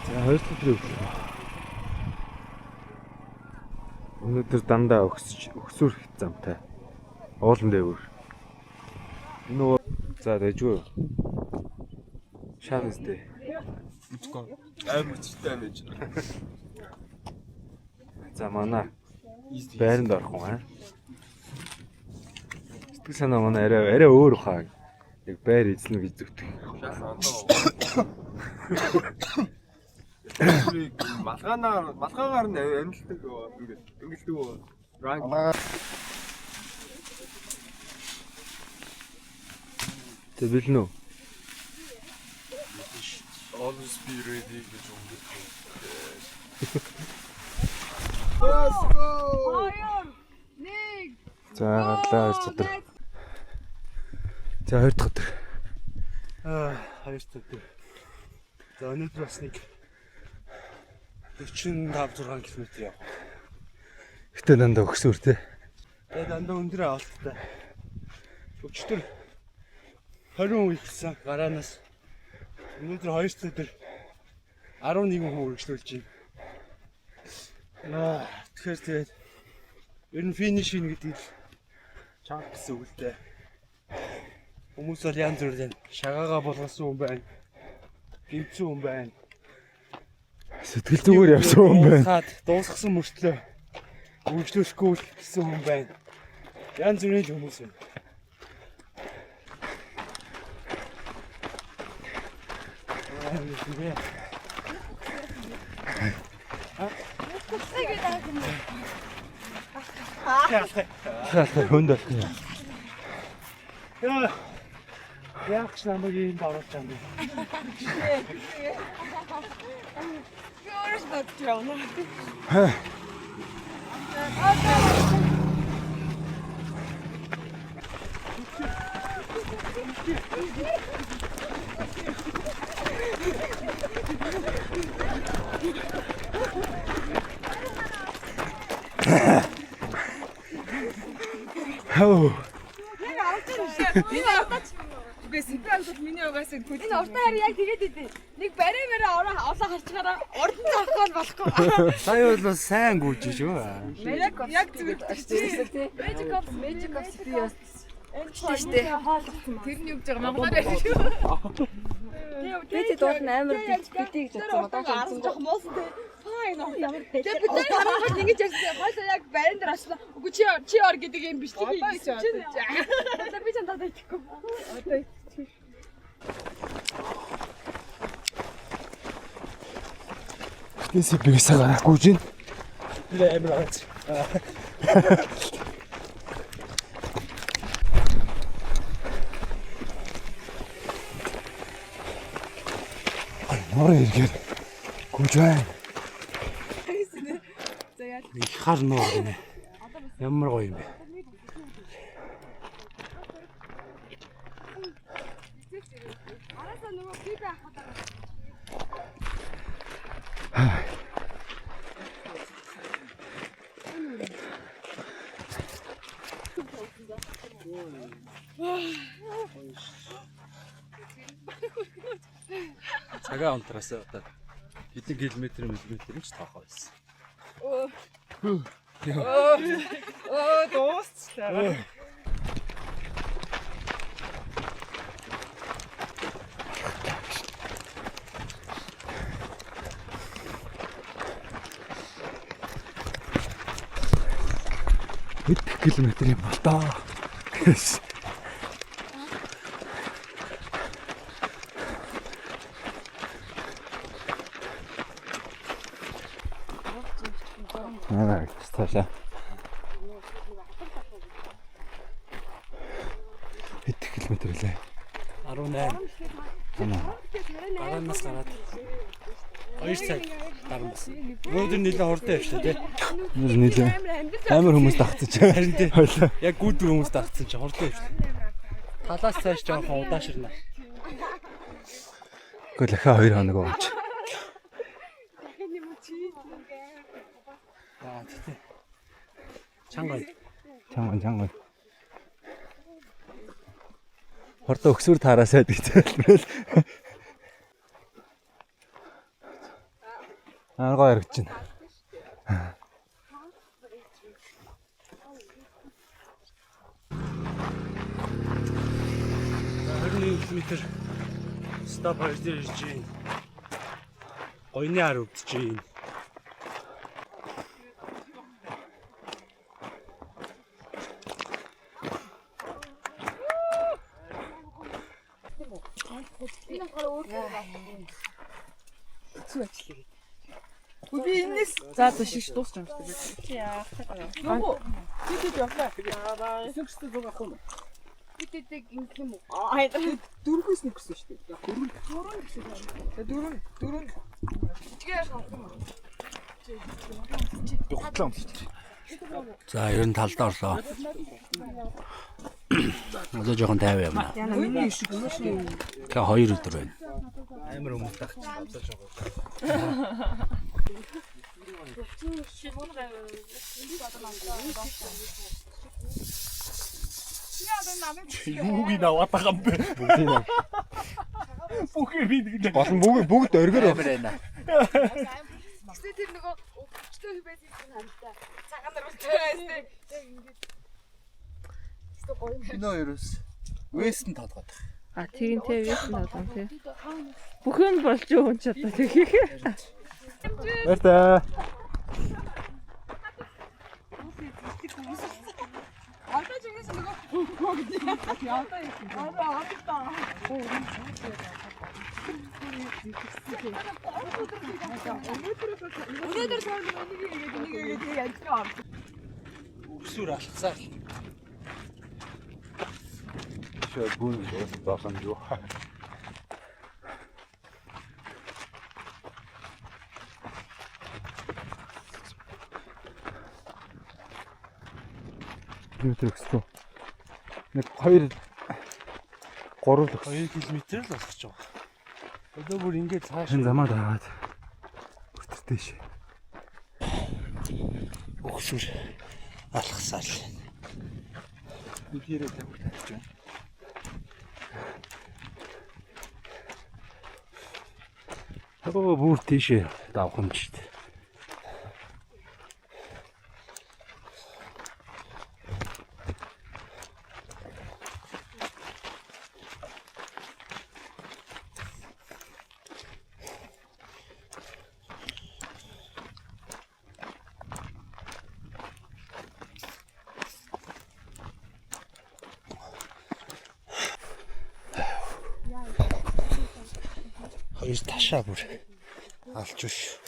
2 өдөр өглөө. Өнөөдөр дандаа өгсүр замтай. Уулан дээгүүр. Энэ за дэжгүй. Шаан үстэй. Амар цэвтэй амиж. За манай байранд орох юм аа. Сэтгэл санаа манай арай өөр хаа. Яг байр эзлэн гэж зүгтэх. Малгаагаар нь амжилтдаг ингээд дөнгөлдөг ранг. Тэг билнэ үү? Always be ready гэж өнгөд. Let's go. 2 1 За гарлаа 2 өдөр. За 2 дахь өдөр. 2 өдөр. За өнөөдөр бас нэг 45-6 км явах. Гэтэ дандаа өгсүр те. Тэгээд дандаа өндөр авалттай. Өчтөр 20 ихсэн гараанаас өнөөдөр 2 өдөр 11 хүн үргэлжлүүлж байна. Тэгэхээр тэгээд ер нь финиш ин гэдэг л чанга гэсэн үг л дээ. Хүмүүс бол янз бүр байна. Шагаагаа болгосон хүн байна. Гимцэн хүн байна. Сэтгэл зүгээр явсан хүн байна. Дуусгасан мөртлөө үргэлжлүүлэхгүй гэсэн хүн байна. Янз бүрийн хүмүүс байна. Хөндөл. Яг ч намайг энд оруулж байгаа юм. Yours not drone. Хөө. Үгүй симпл миний угаас энэ уртаа хараа яг тэгээд идэв. Нэг барай ороо харчгаараа урд нь авах болохгүй. Сая бол сайн гүйж шүү. Яг зүгээр тийм. Magic of би яа. Штэ. Тэрний үг жоо монголоор ярьж шүү. Бид дууд амар битий гэж бодсон. Одоо харсан жоох муусан тий. Fine. Тэгээд бид хараад ингэж ярьсан. Хойлоо яг барин дээр очлоо. Үгүй чи ор гэдэг юм биш тийм. Одоо би ч надад итгэхгүй. Одоо Тэсэ бигсаа гарахгүй чинь. Би амар аваач. Нор иргээд гүйж байна. Их хар ноо гинэ. Ямар гоё юм бэ. араасаа нөгөө би байхад Цагаан унтраас одоо хэдэн километр ч тоохоо байсан. дуусчлаа. Хэдэн километр юм бол таа. Цаашаа. Хэдэн километр лээ? 18. Гараанаас гараад 2 цаг гарсан байсан. Өнөөдөр нэлээд хурдан явж та тий. Нэлээ. Амар хүмүүс дагцсан ч Харин тий. Яг гүйдэг хүмүүс дагцсан ч хурдан явж. Талаас цааш жоохон удаашрна. Гэхдээ лахаа 2 хоног болж. Тий. Чангай. Чангай. Хурдан өксүр таараасаа гэж хэлбэрэл. Аргаа яригч байна. Километр стоп хийж байна. Ойны ар өвдөж байна. Би энэс за биш дуусч юм шиг. Яа. Бид явлаа. Эсвэл зүг авах юм. Бид ингэх юм уу? Дөрвөөс нэг гэсэн шүү дээ. Дөрөв гэсэн. Дөрөв. Тэгээ авах юм. Дугтлаа. За ер нь талдаа орлоо. Одоо жоохон тайван юм. Яна миний шиг шүү. Тэгээ 2 өдөр байна. Амар хүмүүс тагч авсаж байгаа. Юуг ин аваад байгаа юм бэ? Бүхий би нэг Гол нь бүгд оргиор байна. Гэтэ тэр нөгөө өвчтөй байсан юм хамтаа. Цагаан нар үлдээстэй. Кино ерөөс Вестэн толгойд. А тийм те вэсэн одоо тий. Бүхэн болж юу ч одоо тэгээ. Баяртай. Одоо ч ингэсэн нөгөө яатаа юм. Өнөөдөр сард нэг яачгаа. өксүр алхсаа. Шээ гүн басан юу. Километр өксөө. Нэг 2 3 км л алхаж байгаа. Одоо бүр ингээд цааш энэ замаа дагаад өтөртэй шээ. Өксүр алхсаа л. Үхээрээ тавьж байна. Оо бүр тийшээ давх юм чи. Хоёр ташаа бүр алж биш.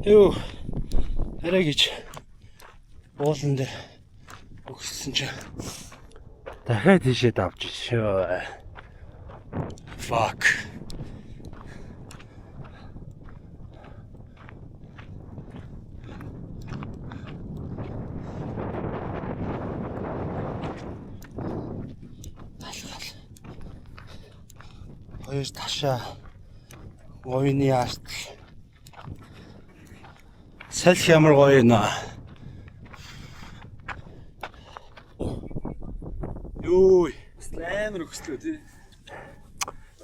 Юу арай гэж уулан дээр өгсөн чи дахиад тийшээ давж шөө. Fuck. Хоёр ташаа ойны артл салхи ямар гоё нэ. Юу Амар өгслөө тий.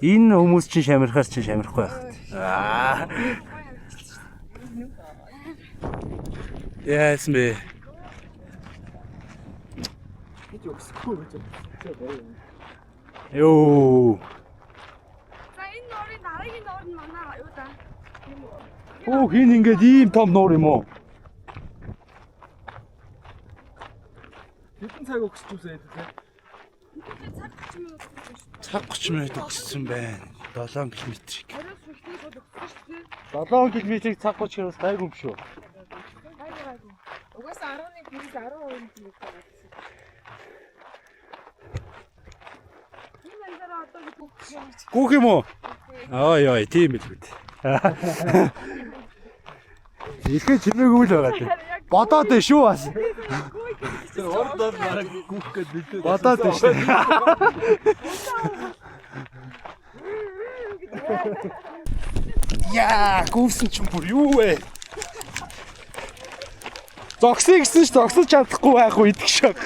энэ хүмүүс чинь шамирхаар чинь шамирхгүй байх. Яасан бэ? Йоо. За энэ нуурын дараагийн нуур нь манай юу да? Оо хин ингээд ийм том нуур юм уу? Хэдэн цаг өгсөж үсээд тий. Цаг 30 минут өгсөн байна. 7 км-ийг. Араас шүхний шууд өгсөн шүү дээ. 7 км-ийг цаг 30 км-аас гайгүй юм шүү. Угаасаа 11 км 12 км байгаа. Энэ энэ одоо бүгд Гүүх юм уу? Ой тийм л үү. Ихэ чимээгүй л байгаа тийм. Бодоод байна шүү бас. Ордоор бараг гүөх гээд бид. Бодоод байна шүү. Яа, гүүсэн ч бүр юу вэ? Зогсоё гэсэн ш зогсож чадахгүй байх уу идэх шок.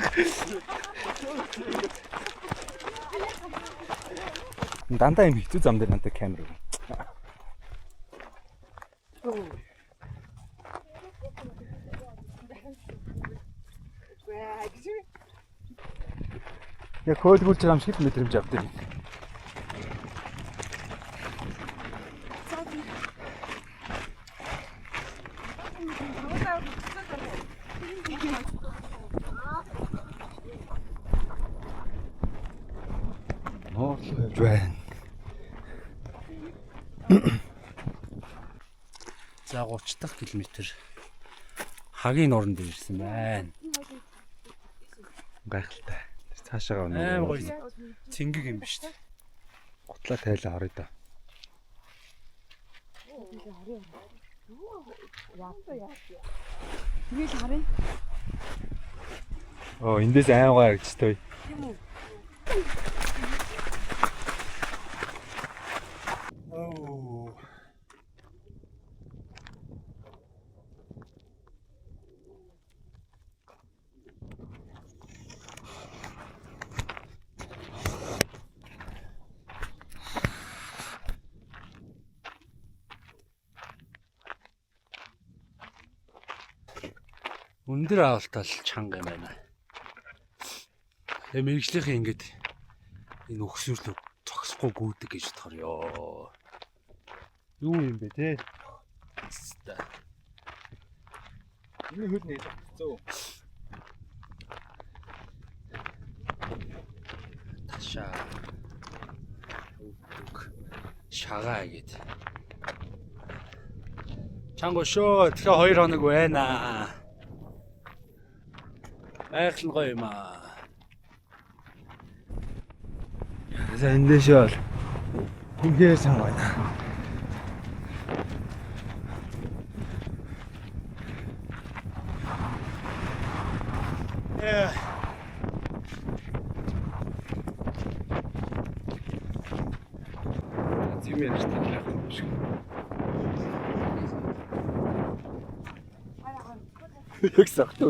Дандаа юм хэцүү зам дээр надад камер. Яг хөөлгүүлж байгаа юм шиг л мэдрэмж авдаг. Ноорлоо явж байна. За 30 дахь километр хагийн орон дээр ирсэн байна. Гайхалтай. Цаашаа Аим гоё. Цэнгэг юм биш үү? гутлаа тайлаа харъя да. Тэгэл харъя. Оо эндээс айн гоё харагдчихтой. Оо. Өндөр авалтал чанга юм байна. Тэгээ мэрэгжлийнхэн ингэж энэ өгсөрлөг зогсохгүй гүйдэг гэж бодохоор ёо. Юу юм бэ те? Энэ хөл нээж авчихсан. Ташаа. Өгдөг. Шагаа гэд. Чанга шоо тэгэхээр 2 хоног байна. Айхлан гоё юм аа. За эндээс бол үнээр сан байна. Зимээр штэ яг юм шиг. Яг сахтуу.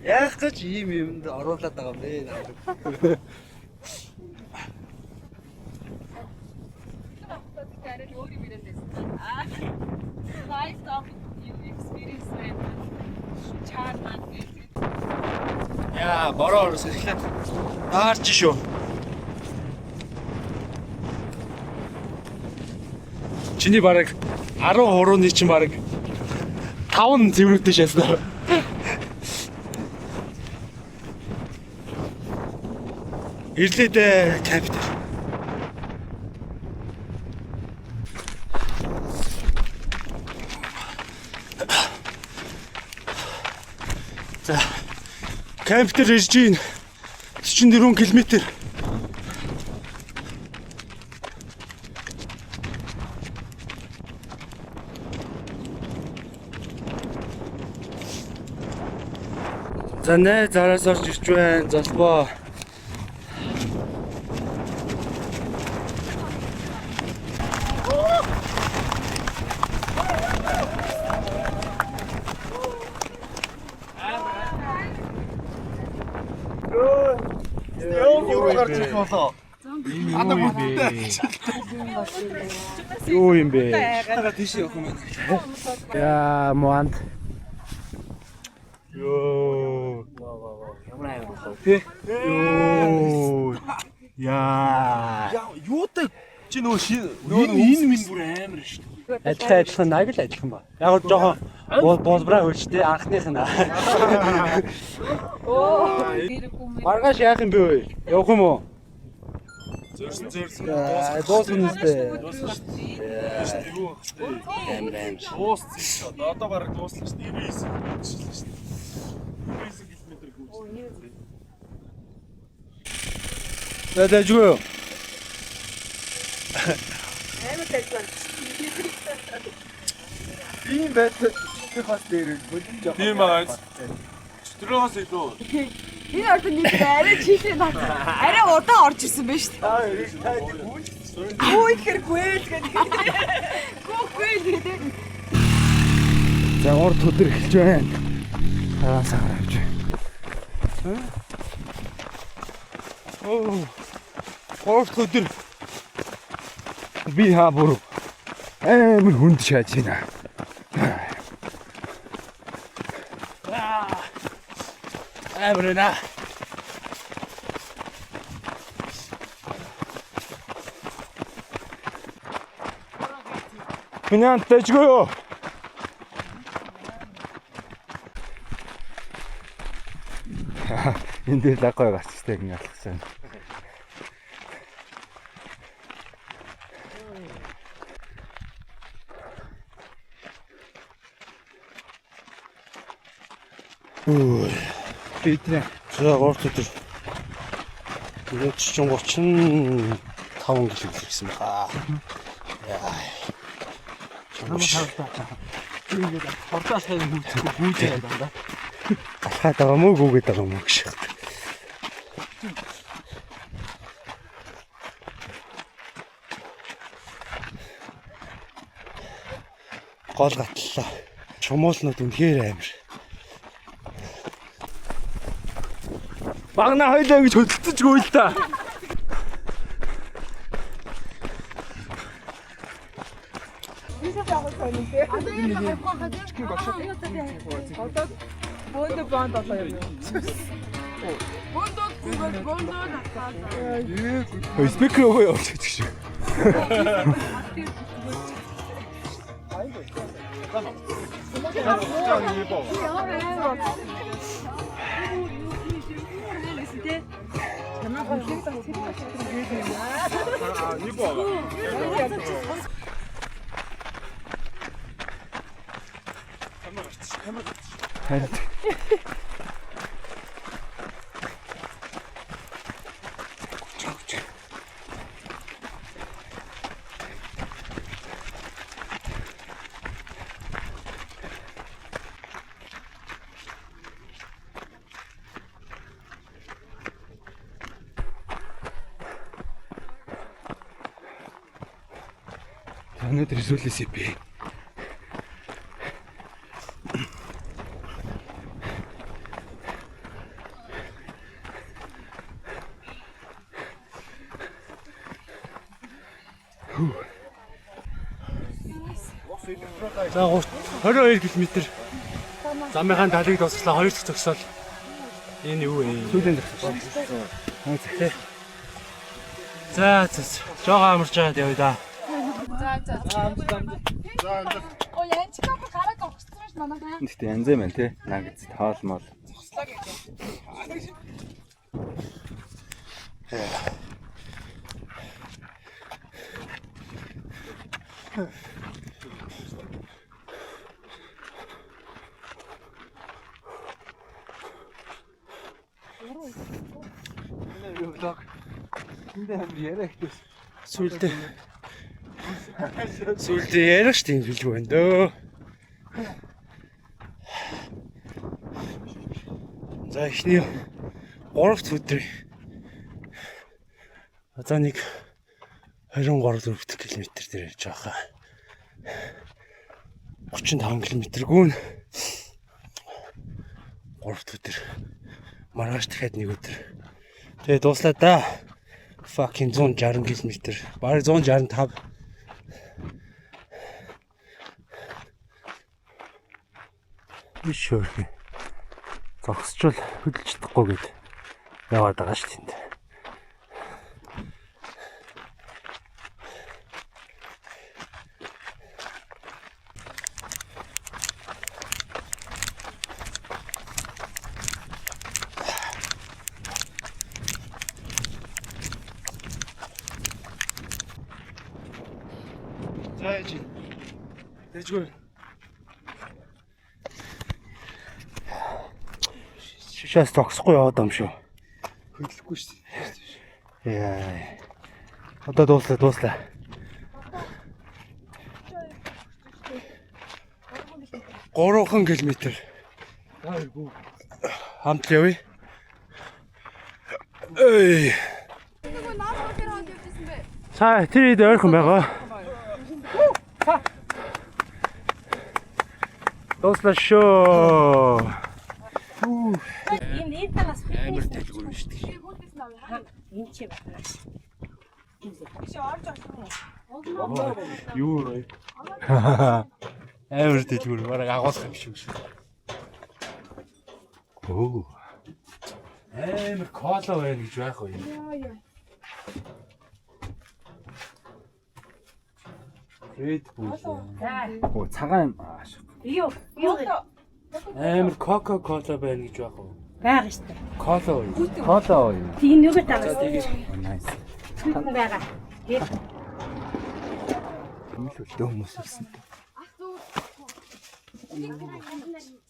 Яг гэж ийм юмд оруулаад байгаа юм бэ. Яа, бороо сэхлээ. Таарч шүү. Чиний бараг 10 хурууны чинь бараг 5 зэврэгтэй шаснаа. Ирлээд камптер. За. Камптер ирж гин 44 км. За нэ зараас орж ирж байна. Золбоо. Юу гарч ирэх болоо. Ада бүтээ. Юу юм бэ? Тага тийш явах юм байна. Яа, муанд. Йоо. Йоо. Яа. Юутай чи нөгөө Энэ минь бүр амар шүү дээ. Адилхан ажил ба. Яг л жоохон босбраа хөлчтэй анхных нь. Маргааш яах юм бэ вэ? Явах юм уу? зөрсөн. Дуусна үстэй. Юу Амар. дууссан шүү дээ. Одоо бараг дууссан шүү дээ. 99 шүү дээ. 99 км гүйж. Дэжгүй. Амар тайлбар. Тийм байдаг. Хас дээр бодож байгаа. Тийм байгаа. Өчтөрөөс илүү. Энэ орд нэг арай чийхээ баг. Арай удаан орж ирсэн байж тээ. Та эрэг тайд гүйж. Гүү ихэр гүйл гэдэг. Гүү За урд өдөр эхэлж байна. Сагаар авч. Урд өдөр би бүр амар хүнд шааж байна. Амар нэ. 그냥 떼주고요. энэ дээр лаггой гарчтай ингэ алхсан. Битрэ. За урт өдөр. Тэгээд 35 км гэсэн байна. Яа. ингээд хортоос хайр хүүцэхгүй гүйжээд байна. Алхаад байгаа мó гүгээд байгаа мó гэж. Гол гатлаа. Шумуулнууд үнэхээр амар. Багна хоёлаа ингэж хөдөлтөжгүй л та. Спикер өгөө явуучих шиг. Өнөөдөр зүйлээс би За 22 км замынхаа талыг дуусглаа 2 дахь зогсоол. Энэ юу вэ? сүүлийн За жоо амарч байгаад явъя да. янчкап гараг огцсон ш манайхаа. Гэхдээ янзээ мэн те. Нагц таалмал. Сүлдээ ярих штеп хэлж байна дөө. За ихний 3 дахь өдөр. Одоо нэг 23 км дээр явж байгаа. 35 км гүн 3 дахь өдөр. Маргааш дахиад нэг өдөр. Тэгээ дуслаа да. Fucking 160 км. Бараг 165. Бишөө. Зогсчвал хөдөлж чадахгүй гээд яваад байгаа шүү дээ. Зайчи. Тэжгүй. Шишээс зогсохгүй яваад юм шүү. Хөдлөхгүй шүү дээ. Яа. Одоо дуслаа. 3 км. Айгуу. Хамт явъя. Эй. Нөгөө наад дээр хаад явжсэн бэ? За тэр ойрхон байгаа. Дуслаа шүү. Ийм энэ талаас Амар дэлгүүр биш тийм. энэ чи байна. Юу вэ? Амар дэлгүүр бараг агуулах юм шиг шүү. Оо. Амар кола байна гэж байх уу юм. Red Bull. Оо цагаан Юу Амар Coca-Cola байна гэж байх уу? байгаа штэ. Кола уу? кола уу. Тийм нүгэ тавьсан. Nice. Түн байгаа. Хүмүүлтэй хүмүүс ирсэн.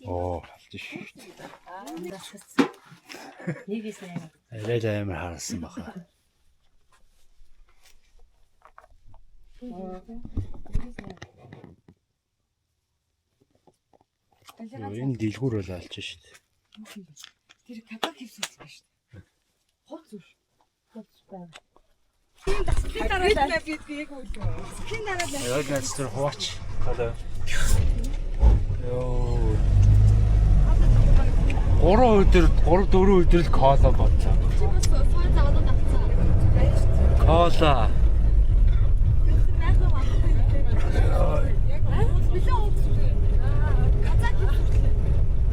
Оо, алж шүү. Нэгээс нэг. Арай амар харсан баха. Энэ дэлгүүр бол алж шүү дээ. Тэр катак хийсэн юм шүү дээ. Хоц зүш. Хоц байгаа. Бид яг үгүй. Хин дараа Яг л тэр хуваач. Хадаа. Йоо. 3-4 өдөр л кола бодлоо. Кола.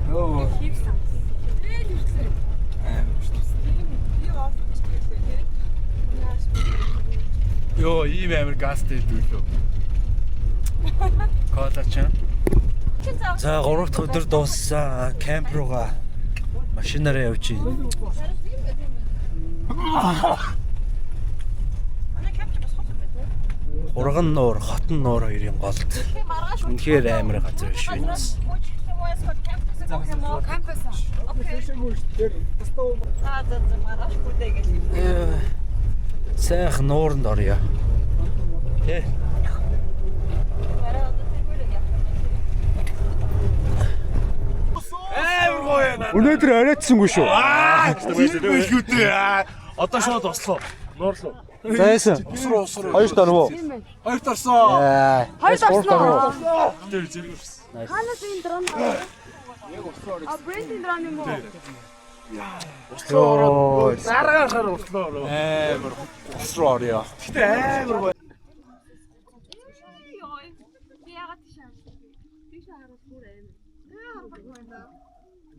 Йоо. Йоо, ийм амар гастай дүүлөө. Кола ч. За 3 дахь өдөр дууссан. Кемп руугаа машинаараа явж байна. Урган нуур, хотон нуур хоёрын голд. Үнэхээр амар газар биш үү? Сайхан нууранд орё. Тэ. Өнөөдөр оройтсангүй шүү. Одоо шууд ослоо. Нуурлуу. Зайсан. Хоёр тоо нү. Хоёр тарсан. Хоёр тоо. Тэр зэрэгс. Ханаас энэ дрон. А брендинг дрон юм уу? Ослоо ороод. Заргаар шар ослоо ороо. Амар руу орё. Гэтэ амар гоё.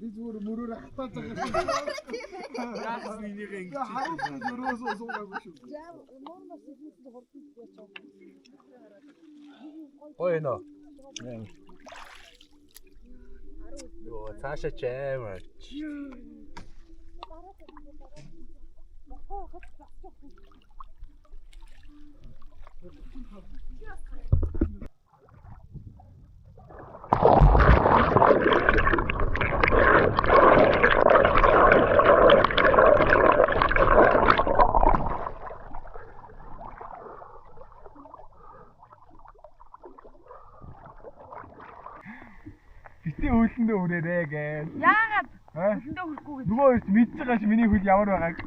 Би зүгээр мөрөөр хатаа цагаа. Яахс нэнийг ингэж. Харин зөрөөсөө суугаагүй шүү. Ой нөө. Йоо, цаашаа ч амар. Битээ хөлөндөө өрөөрэй гээл. Яагаад? Хөлөндөө хөрөхгүй гэж. Нөгөө хоёрт мэдж байгаа ш миний хөл ямар байгааг.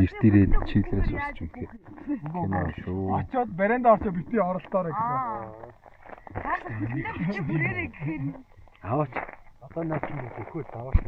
Эрт ирээд чиглэлээс усч юм хэ. Кино шүү. Очоод баренда орчоо битээ оролтоорой гэсэн. Хөлөндөө бичиг бүрээрэй гэхээр Аваач. Одоо наач юм өгөхөө таваач.